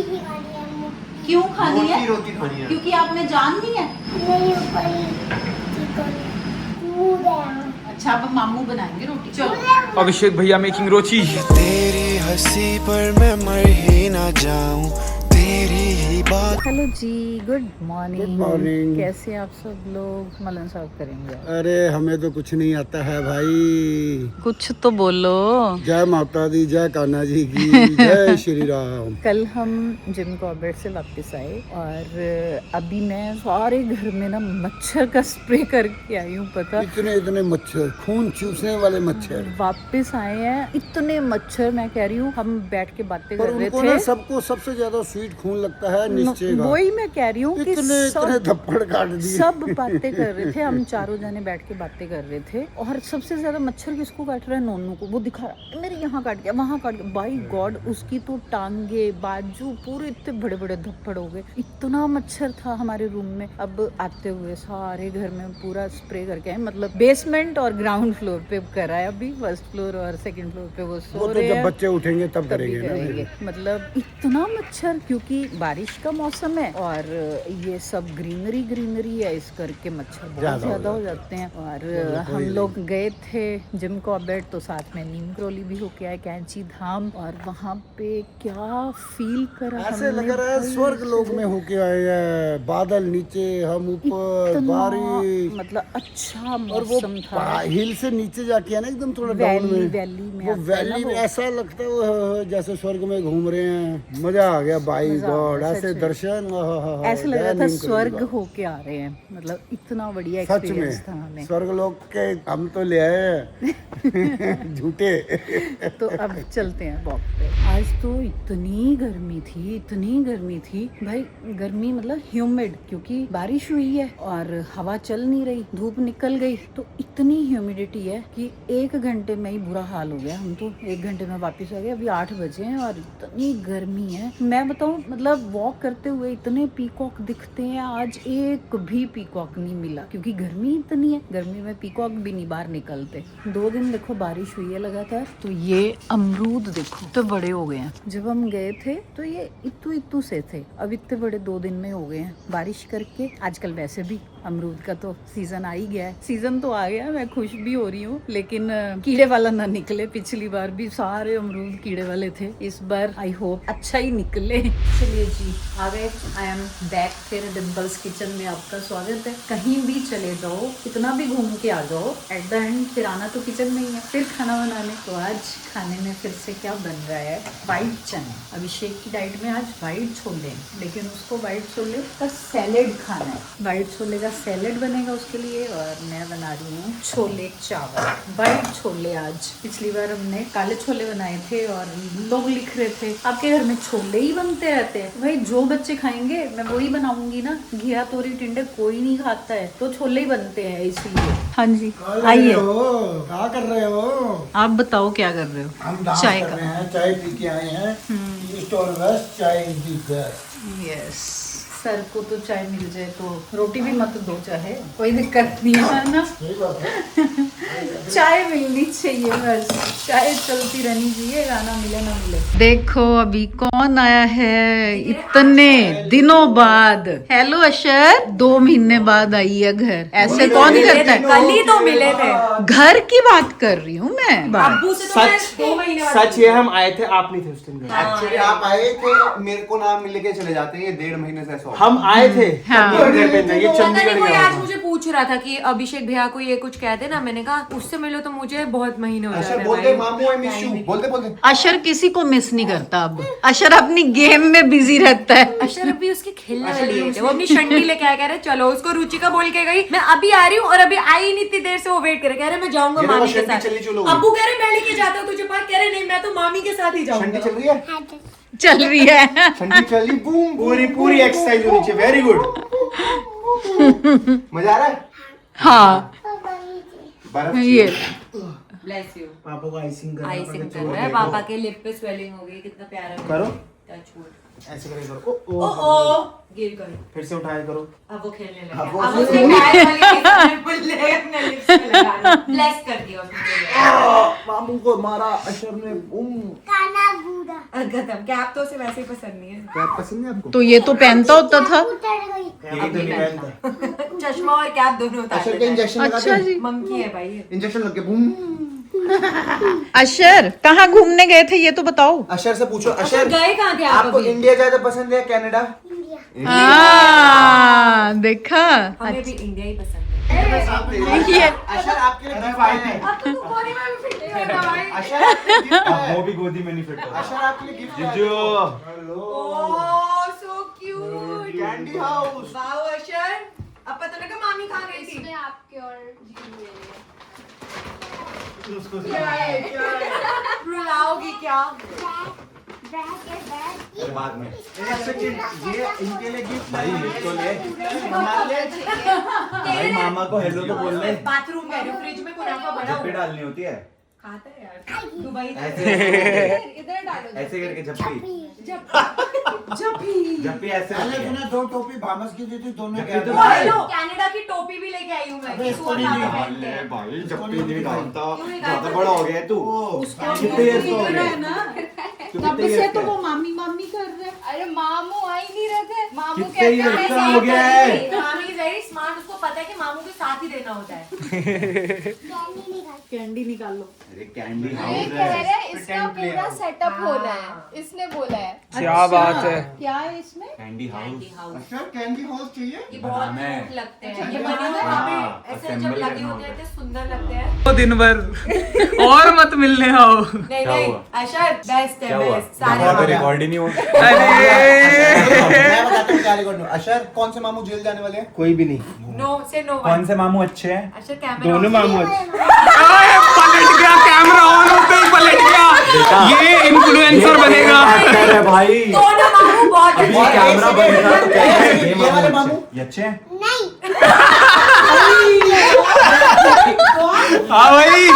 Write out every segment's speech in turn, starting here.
ही खानी है मुर्गी। क्यों खानी है? रोटी खानी है क्योंकि आप में जान नहीं है। नहीं ऊपर ही चिकन कूद है। अच्छा अब मामू बनाएंगे रोटी। चलो अभिषेक भैया मेकिंग रोची। तेरी हंसी पर मैं मर ही ना जाऊं, तेरी ही बात। हेलो जी, गुड मॉर्निंग। Good morning. कैसे आप सब लोग? मलन साहब करेंगे। अरे हमें तो कुछ नहीं आता है भाई। कुछ तो बोलो। जय माता दी, जय कान्हा जी की, जय श्री राम। कल हम जिम कॉर्बेट से वापस आए और अभी मैं सारे घर में ना मच्छर का स्प्रे करके आई हूँ। पता इतने इतने मच्छर, खून चूसने वाले मच्छर। वापस आए हैं इतने मच्छर। मैं कह रही हूँ हम बैठ के बातें पर कर रहे उनको ना थे। सबको सबसे ज्यादा स्वीट खून लगता है निश्चय का। वही मैं कह रही हूँ कि इतने इतने थप्पड़ काट दिए। सब बातें कर रहे थे, हम चारों जने बैठ के बातें कर रहे थे। और सबसे ज्यादा मच्छर किसको काट रहा है? नोनू को। वो दिखा रहा मेरे यहाँ काट गया, वहाँ काट गया। बाई गॉड, उसकी तो टांगे बाजू पूरे इतने बड़े बड़े धप्पड़ हो गए। इतना मच्छर था हमारे रूम में। अब आते हुए सारे घर में पूरा स्प्रे करके आए, मतलब बेसमेंट और ग्राउंड फ्लोर पे करा है। अभी फर्स्ट फ्लोर और सेकंड फ्लोर पे वो सो वो तो रहे जब हैं, बच्चे उठेंगे तब तभी करेंगे करेंगे। ना। मतलब इतना मच्छर, क्योंकि बारिश का मौसम है और ये सब ग्रीनरी ग्रीनरी है, इस करके मच्छर बहुत ज्यादा हो जाते हैं। और हम लोग गए थे जिम कॉर्बेट तो साथ में नीम करोली भी होके आए, कैंची धाम। और वहाँ पे क्या फील करा ऐसे हमने लग रहा है भाई। स्वर्ग लोक में होके आए हैं। बादल नीचे, हम ऊपर, इतना बारिश। मतलब अच्छा और वो मौसम था। हिल से नीचे जाके है ना एकदम थोड़ा डाउन में। वैली में वो आता है ना वैली वो। में ऐसा लगता है वो जैसे स्वर्ग में घूम रहे हैं। मजा आ गया बाई मजा आ गॉड। गया, ऐसे सच में। दर्शन ऐसा लग रहा था स्वर्ग होके आ रहे हैं। मतलब इतना बढ़िया सच एक्सपीरियंस था में हमें। स्वर्ग लोक के हम तो ले आए हैं झूठे। तो अब चलते हैं वॉक पे। आज तो इतनी गर्मी थी, इतनी गर्मी थी भाई। गर्मी मतलब ह्यूमिड, क्योंकि बारिश हुई है और हवा चल नहीं रही, धूप निकल गई तो इतनी ह्यूमिडिटी है कि 1 घंटे में ही बुरा हाल हो गया। हम तो 1 घंटे में वापस आ गए। अभी 8 बजे हैं और इतनी गर्मी है। मैं बताऊं, मतलब वॉक करते हुए इतने पीकॉक दिखते हैं। आज एक भी पीकॉक नहीं मिला, क्योंकि गर्मी इतनी है। गर्मी में पीकॉक भी नहीं बाहर निकलते। 2 दिन देखो बारिश हुई है लगातार। तो ये अमरूद देखो तो बड़े हो गए हैं। जब हम गए थे तो ये इतू इतू से थे, अब इतने बड़े 2 दिन में हो गए हैं बारिश करके। आजकल वैसे भी अमरूद का तो सीजन आ ही गया है। सीजन तो आ गया, मैं खुश भी हो रही हूँ, लेकिन कीड़े वाला ना निकले। पिछली बार भी सारे अमरूद कीड़े वाले थे, इस बार आई होप अच्छा ही निकले। चलिए जी, आ गए। I am back. फिर डिम्पल्स किचन में आपका स्वागत है। कहीं भी चले जाओ, कितना भी घूम के आ जाओ, एट द एंड फिर आना तो किचन में ही है, फिर खाना बनाने। तो आज खाने में फिर से क्या बन रहा है? व्हाइट चने। अभिषेक की डाइट में आज व्हाइट छोले हैं, लेकिन उसको व्हाइट छोले का सैलेड खाना है। व्हाइट छोले का सैलेड बनेगा उसके लिए। और मैं बना रही हूँ छोले चावल, व्हाइट छोले आज। पिछली बार हमने काले छोले बनाए थे और लोग लिख रहे थे आपके घर में छोले ही बनते रहते हैं। भाई जो बच्चे खाएंगे मैं वही बनाऊंगी ना। घिया तोरी टिंडे कोई नहीं खाता है, तो छोले ही बनते हैं इसलिए। हाँ जी आइए। क्या कर रहे हो? आप बताओ क्या कर रहे हो? हम डांस चाय कर का। रहे हैं, चाय पी के आए हैं। ईस्ट और वेस्ट, चाय is the best. Yes, sir को तो चाय मिल जाए तो रोटी भी मत दो, चाहे कोई दिक्कत नहीं है ना। सही बात है। चाय मिलनी चाहिए, बस चाय चलती रहनी चाहिए, गाना मिले ना मिले। देखो अभी कौन आया है इतने दिनों बाद। हेलो अशर, 2 महीने बाद आई है घर। ऐसे कौन करता है? कल ही तो मिले थे। घर की बात कर रही हूँ मैं। अब्बू से तो मैं 2 महीने बाद सच ये हम आए थे, आप नहीं थे उस दिन घर। एक्चुअली आप आए थे, मेरे को नाम मिल के चले जाते हैं। ये 1.5 महीने से ऐसा हो रहा है। हम आए थे हाँ। घर पे थे, ये पता नहीं चंडीगढ़ कोई गया आज था। मुझे पूछ रहा था कि अभिषेक भैया को ये कुछ कहते ना। मैंने कहा उससे मिलो तो मुझे बहुत महीने हो अशर जाते बोलते हैं मामू आई मिस यू, बोलते बोलते। अशर किसी को मिस नहीं करता अब। अशर अपनी गेम में बिजी रहता है। अशर अभी उसके खेलने वाली है, वो अपनी शंडी लेके आया, कह रहे चलो। उसको रुचिका बोल के गई मैं अभी आ रही हूँ, और अभी आई नहीं इतनी देर से वो वेट करे, कह रहे मैं जाऊंगा ये देखो, मामी के शंडी साथ। चली चलो। अब्बू कह रहे मैं लेके जाता हूँ तुझे पास, कह रहे नहीं मैं तो मामी के साथ ही ठंडी जाऊंगा। चल रही है, चल रही है। ठंडी चल रही, बूम पूरी पूरी एक्सरसाइज होनी चाहिए। Very good. मजा आ रहा है। हाँ बर्फ ये ब्लेस यू। पापा को आइसिंग आइसिंग कर रहा है, पापा के लिप पे स्वेलिंग हो गई, कितना प्यारा करो। Touch wood. ऐसे करके करो। ओ गिर गई। फिर से उठाया करो। अब वो खेलने अब लगा। वो अब उसने पैर वाली किसी बुल्ले अपने लिप्स पे लगा ब्लेस कर दिया उसने। मामू को मारा अशर ने। काना बूढ़ा खत्म। कैप तो उसे वैसे ही पसंद नहीं है। क्या पसंद है आपको? तो ये तो पहनता होता था। उतर गई ये तो नहीं पहनता। चश्मा और कैप दोनों उतार अशर के देता है। इंजेक्शन लगा अच्छा दे। जी। मंकी है भाई ये। इंजेक्शन लग गया बूम। अशर कहाँ घूमने गए थे ये तो बताओ। अशर से पूछो अच्छा अशर गए कहाँ थे आप आपको अभी? इंडिया ज्यादा पसंद है कनाडा? हाँ देखा। हमें भी इंडिया ही पसंद है। ये अशर आपके लिए गिफ्ट है। अब तो तू गोदी में भी फिट नहीं होता भाई। अशर आपके लिए गिफ्ट है। वो भी गोदी में नहीं फिट होता। अशर आपके लिए गिफ्ट है। जीजू। Oh so cute. Candy house. Wow अशर। अब पता लगा मामी कहाँ गई थी। इसमें आपके और जीजू रुलाओगी क्या? बाद में ये इनके लिए गिफ्ट भाई तो ले भाई मामा को हेलो तो बोल ले। बाथरूम में फ्रिज में कुनाफा बड़ा झप्पी डालनी होती है खाता है यार दुबई इधर डालो ऐसे करके झप्पी जब ऐसे अरे रखी है। तूने 2 टोपी भामस की दी थी दोनों जबकि क्या तो था? भाई- कनाडा की टोपी भी लेके आई हूँ मैं। अबे इसको नहीं सुअर दिया। नाम पहनते हैं। भाई झप्पी नहीं डालता क्यों नहीं ज्यादा डालता? बड़ा हो गया है तू। कितने years का हो गया? तू तब कितने से years तो का वो है? मामी मामी कर रहे। अरे मामू आ ही नहीं रहे थे मामू कितने कहते years हैं का हो गया है? मामी इज वेरी स्मार्ट। उसको पता है कि मामू के साथ ही देना होता है। कैंडी निकाल लो। अरे कैंडी ये हाउस कह है। रहे हैं इसका पूरा सेटअप होना है इसने बोला है क्या बात है। क्या है इसमें? Candy house. हाउस अच्छा कैंडी हाउस चाहिए? ये बहुत बनाना है। क्यूट लगते हैं। ये बने हुए वहाँ पे ऐसे जब assemble लगे करना होते हैं होता तो सुंदर लगते हैं। तो दिन भर और मत मिलने आओ। नहीं क्या नहीं हुआ? अशर बेस्ट है बेस्ट सारे वहाँ पे मामू। रिकॉर्ड ही नहीं हुआ। अरे मैं बताता हूँ क्या रिकॉर्ड नहीं हुआ। अशर कौन से मामू जेल जाने वाले हैं? कोई भी नहीं। नो से नो कौन से मामू अच्छे हैं? अशर कैमरा दोनों ऑन मामू पलट गया कैमरा ऑन होते ही पलट गया। ये इन्फ्लुएंसर बनेगा। एक्टर है भाई। दोनों मामू बहुत अभी अच्छे हैं। कैमरा बनेगा तो क्या है? ये वाले मामू? ये अच्छे हैं? हाँ भाई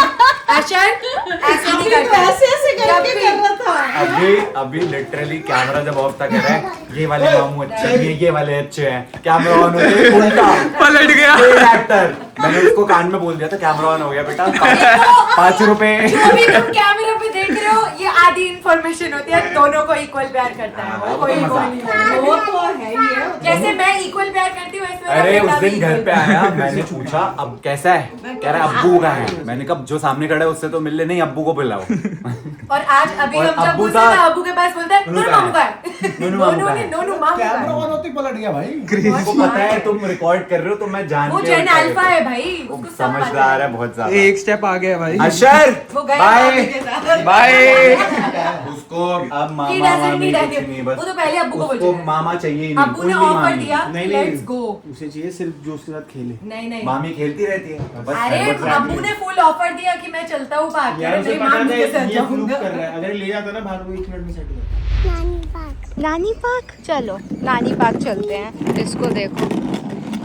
अशर ऐसे नहीं करते ऐसे जब भी- कर रहा था। अभी लिटरली कैमरा जब ऑफ था कह रहा है ये वाले मामू अच्छे हैं ये वाले अच्छे हैं। कैमरा ऑन हो गया उल्टा पलट गया। एक्टर। मैंने उसको कान में बोल दिया था कैमरा ऑन हो गया बेटा 5 रुपए। जो भी तुम कैमरे पे देख रहे हो ये आधी इंफॉर्मेशन होती है। दोनों को इक्वल प्यार करता है वो, कोई वो नहीं। वो तो है ही है। जैसे मैं इक्वल प्यार करती हूँ वैसे मेरा अरे बेटा उस भी दिन घर equal पे आया मैंने पूछा अब कैसा है कह रहा है अब्बू का है। मैंने कहा जो सामने खड़ा है उससे तो मिलने नहीं अब्बू को बुलाओ। और आज अभी और हम जब अब्बू गुस्से था- में अब्बू के पास बोलते हैं नोनू नोनू का मामू का है। है। नोनू मामू का ने है। नोनू मामू का कैमरा है। ऑन होते ही पलट गया भाई। उसको पता है तुम रिकॉर्ड कर रहे हो तो मैं जान वो के जेन उल्टा अल्फा देता है हूँ। भाई वो उसको सब पता समझदार है बहुत ज्यादा। एक स्टेप आ गया भाई। अशर वो गया बाय भाभी के साथ। बाय। उसको अब He मामा doesn't मामी need कुछ any- नहीं बस वो तो पहले अब्बू को बोल उसको चुका है। मामा चाहिए ही नहीं अब्बू ने only ऑफर मामी। दिया नहीं लेट्स गो। उसे चाहिए सिर्फ जो उसके साथ खेले। नहीं नहीं मामी खेलती रहती है बस अरे हेलमेट लगा अब्बू के। ने फुल ऑफर दिया कि मैं चलता हूँ पार्क यार उसे नहीं पता मामी के साथ है ये फ्लूक जाऊंगा। कर रहा है। अगर ले जाता ना बाहर वो 1 मिनट में सेट हो जाता। नानी पार्क चलो नानी पार्क चलते हैं। इसको देखो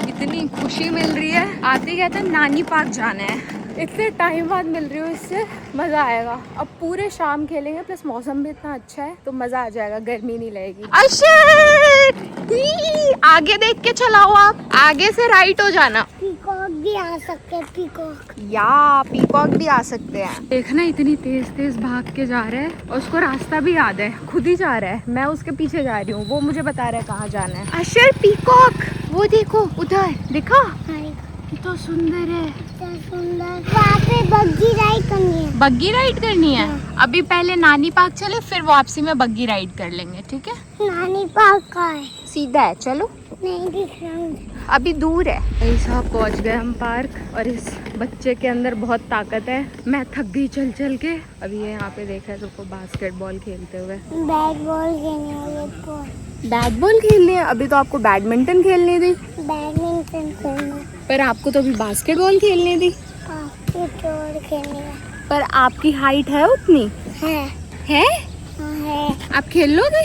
इतनी खुशी मिल रही है आते कहते हैं नानी पार्क जाना है। इतने टाइम बाद मिल रही हूँ इससे मज़ा आएगा। अब पूरे शाम खेलेंगे प्लस मौसम भी इतना अच्छा है तो मज़ा आ जाएगा गर्मी नहीं लगेगी। आगे देख के चलाओ आप आगे से राइट हो जाना। पीकॉक भी आ सकते हैं पीकॉक या पीकॉक भी आ सकते हैं। देखना इतनी तेज तेज भाग के जा रहा है और उसको रास्ता भी याद है खुद ही जा रहा है। मैं उसके पीछे जा रही हूँ वो मुझे बता रहा है कहाँ जाना है। अशर पीकॉक वो देखो उधर देखा कितना सुंदर है। इतना सुंदर। वहाँ पे बग्गी राइड करनी है। बग्गी राइड करनी है। अभी पहले नानी पार्क चले फिर वापसी में बग्गी राइड कर लेंगे ठीक है। नानी पार्क का है। सीधा है चलो नहीं दिख रहा मुझे। अभी दूर है। यही साहब पहुंच गए हम पार्क और इस बच्चे के अंदर बहुत ताकत है। मैं थक गई चल चल के। अभी ये यहाँ पे देखा है सबको बास्केटबॉल खेलते हुए। बैट बॉल खेलने वाले को बैट बॉल खेलनी है। अभी तो आपको बैडमिंटन खेलनी थी बैडमिंटन खेलना पर आपको तो अभी बास्केटबॉल खेलनी थी। बास्केटबॉल खेलने का पर आपकी हाइट है उतनी है। है हाँ है। आप खेल लोगे।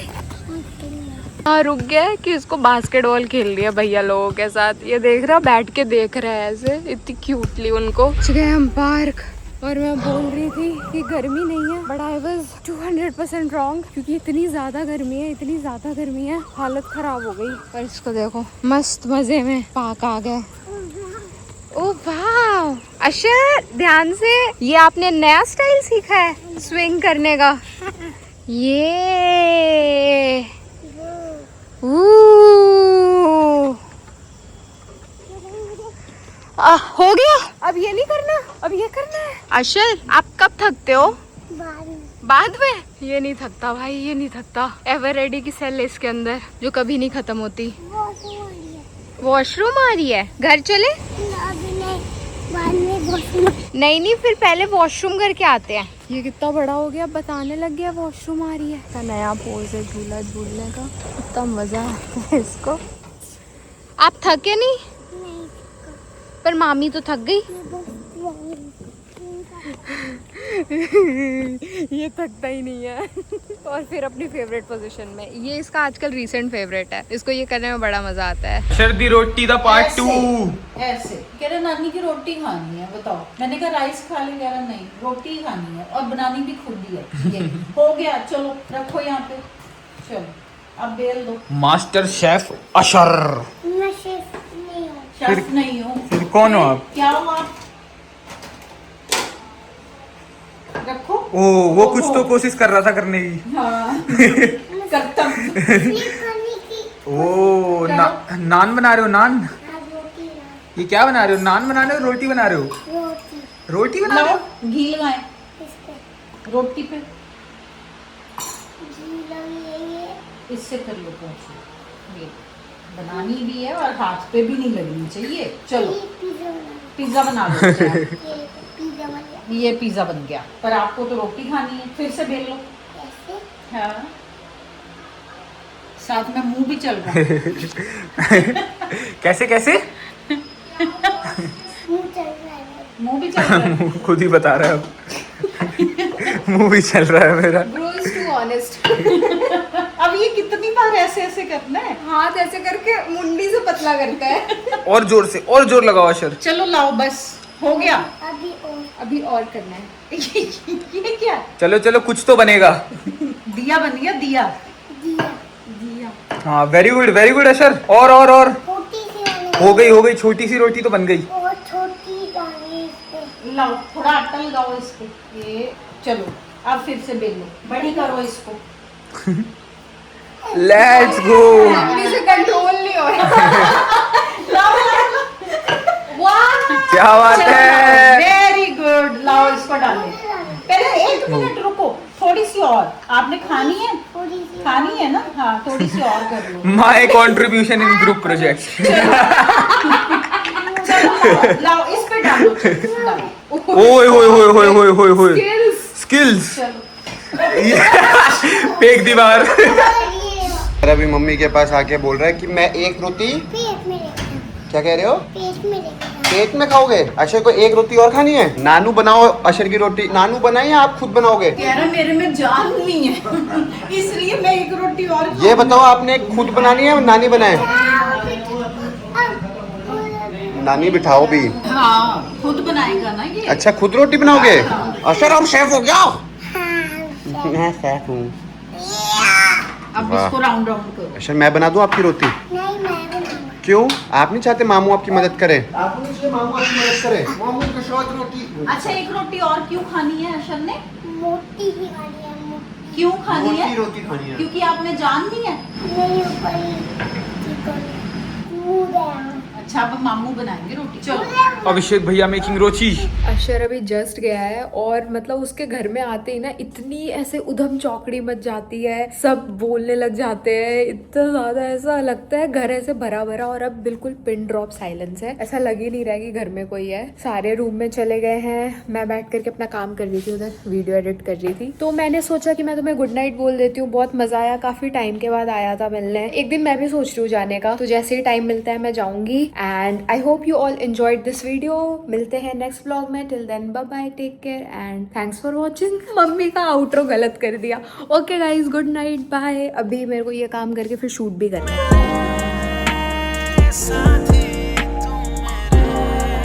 हाँ रुक गया है कि इसको बास्केटबॉल खेल लिया भैया लोगों के साथ। ये देख रहा बैठ के देख रहा है ऐसे इतनी क्यूटली उनको। गए हम पार्क और मैं बोल रही थी कि गर्मी नहीं है, बट आई वॉज 200% रॉन्ग, क्योंकि इतनी ज़्यादा गर्मी है, इतनी ज़्यादा गर्मी है, हालत ख़राब हो गई। और इसको देखो, मस्त मज़े में पार्क आ गए। ओ वाह अशर, ध्यान से, ये आपने नया स्टाइल सीखा है स्विंग करने का। ये हो गया, अब ये नहीं करना, अब ये करना है। अशर, आप कब थकते हो? बाद में। ये नहीं थकता भाई, ये नहीं थकता। एवर रेडी की सेल है इसके अंदर, जो कभी नहीं खत्म होती। वॉशरूम आ रही है, घर चले? नहीं, फिर पहले वॉशरूम करके आते हैं। ये कितना बड़ा हो गया, बताने लग गया वॉशरूम आ रही है। का नया पोज है झूला झूलने का, इतना मजा है इसको। आप थके नहीं? पर मामी तो थक गई। ये थकता ही नहीं है। और फिर अपनी फेवरेट पोजीशन में, ये इसका आजकल रीसेंट फेवरेट है, इसको ये करने में बड़ा मजा आता है। शर्दी रोटी दा पार्ट 2। ऐसे कह रहे नानी की रोटी खानी है, बताओ। मैंने कहा राइस खा ले, कह रहा नहीं रोटी खानी है, और बनानी भी खुद ही है। ये हो गया, चलो रखो यहाँ पे, चलो अब बेल दो। मास्टर शेफ अशर। मैं शेफ नहीं हूँ। शेफ नहीं हूँ, फिर कौन हो आप? क्या हो आप? रखो। ओ, वो कुछ तो कोशिश कर रहा था करने की। हाँ करता हूँ। ये खाने की ओ, नान बना रहे हो? नान? रोटी ना, ये क्या बना रहे हो? नान बना रहे हो, रोटी बना रहे हो? रोटी रोटी बना रहे हो? लाओ घी लगाए इस पे रोटी पे, घी लगी इससे कर लो पहुँचो। ये बनानी भी है और हाथ पे भी नहीं लगनी चाहिए। चलो पिज्जा बना लो। पिज्जा बन गया। ये पिज्जा बन गया, पर आपको तो रोटी खानी है, फिर से बेल लो। ऐसे हाँ, साथ में मुंह भी चल रहा है। कैसे कैसे? मुंह चल रहा है। मुंह भी चल रहा है। खुद ही बता रहा है अब। मुंह भी चल रहा है मेरा। Bro is too honest। अब ये कितनी बार ऐसे ऐसे करना है? हाथ ऐसे करके मुंडी से पतला करता है। और जोर से, और जोर लगाओ अशर। चलो लाओ, बस हो गया। अभी और करना है। ये क्या? चलो चलो, कुछ तो बनेगा। दिया बन गया, दिया। दिया हाँ, वेरी गुड अशर। और छोटी सी वाली हो गई, छोटी सी रोटी तो बन गई। और छोटी डाली इस पे। लाओ थोड़ा आटा लगाओ इस पे। ये चलो अब फिर से बेल लो, बड़ी करो इसको। Let's go. अपने से कंट्रोल नहीं हो रहा। क्या बात है। वेरी गुड, लाओ इसको डालो। पहले 1 मिनट रुको, थोड़ी सी और। आपने खानी है? थोड़ी सी खानी है ना? हाँ, थोड़ी सी और कर लो। My contribution in group project. चलो लाओ इस पे डालो। ओए स्किल्स। फेंक दीवार। अभी मम्मी के पास आके बोल रहा है कि मैं एक रोटी, पेट में लेके क्या कह रहे हो? पेट में लेके पेट में खाओगे? अशर को एक रोटी और खानी है? नानू बनाओ अशर की रोटी। नानू बनाए या आप खुद बनाओगे? कह रहा मेरे में जान नहीं है, इसलिए मैं एक रोटी और। ये बताओ, आपने खुद बनानी है या नानी बनाए? नानी बिठाओ भी। हाँ, खुद बनाएगा ना ये। अच्छा, खुद रोटी बनाओगे? अशर अब शेफ हो गया। मैं शेफ हूँ। अब वाह। इसको राउंड राउंड करो। अशर मैं बना दूँ आपकी रोटी? नहीं मैं बनाऊंगा। क्यों? आप नहीं चाहते मामू आपकी मदद करे? आप नहीं चाहते मामू आपकी मदद करे? मामू के साथ रोटी। अच्छा, एक रोटी और क्यों खानी है अशर ने? मोटी ही खानी है, मोटी। क्यों खानी है? रोटी खानी है। क्योंकि आप में जान नहीं है। नहीं ऊपर मुंह गया। अच्छा, अब मामू बनाएंगे रोटी। चलो अभिषेक भैया मेकिंग रोटी। अशर अभी जस्ट गया है और मतलब उसके घर में आते ही ना इतनी ऐसे उधम चौकड़ी मच जाती है, सब बोलने लग जाते हैं, इतना ज्यादा ऐसा लगता है घर ऐसे भरा भरा, और अब बिल्कुल पिन ड्रॉप साइलेंस है, ऐसा लग ही नहीं रहा कि घर में कोई है। सारे रूम में चले गए हैं, मैं बैठ करके अपना काम कर रही थी, उधर वीडियो एडिट कर रही थी। तो मैंने सोचा कि मैं तुम्हें गुड नाइट बोल देती हूँ। बहुत मजा आया, काफी टाइम के बाद आया था मिलने। एक दिन मैं भी सोच रही हूँ जाने का, तो जैसे ही टाइम मिलता है मैं जाऊंगी। And I hope you all enjoyed this video. मिलते हैं नेक्स्ट व्लॉग में। Till then bye bye, take care and thanks for watching. Mummy का आउट्रो गलत कर दिया। Okay guys, good night, bye. अभी मेरे को ये काम करके फिर शूट भी करना है।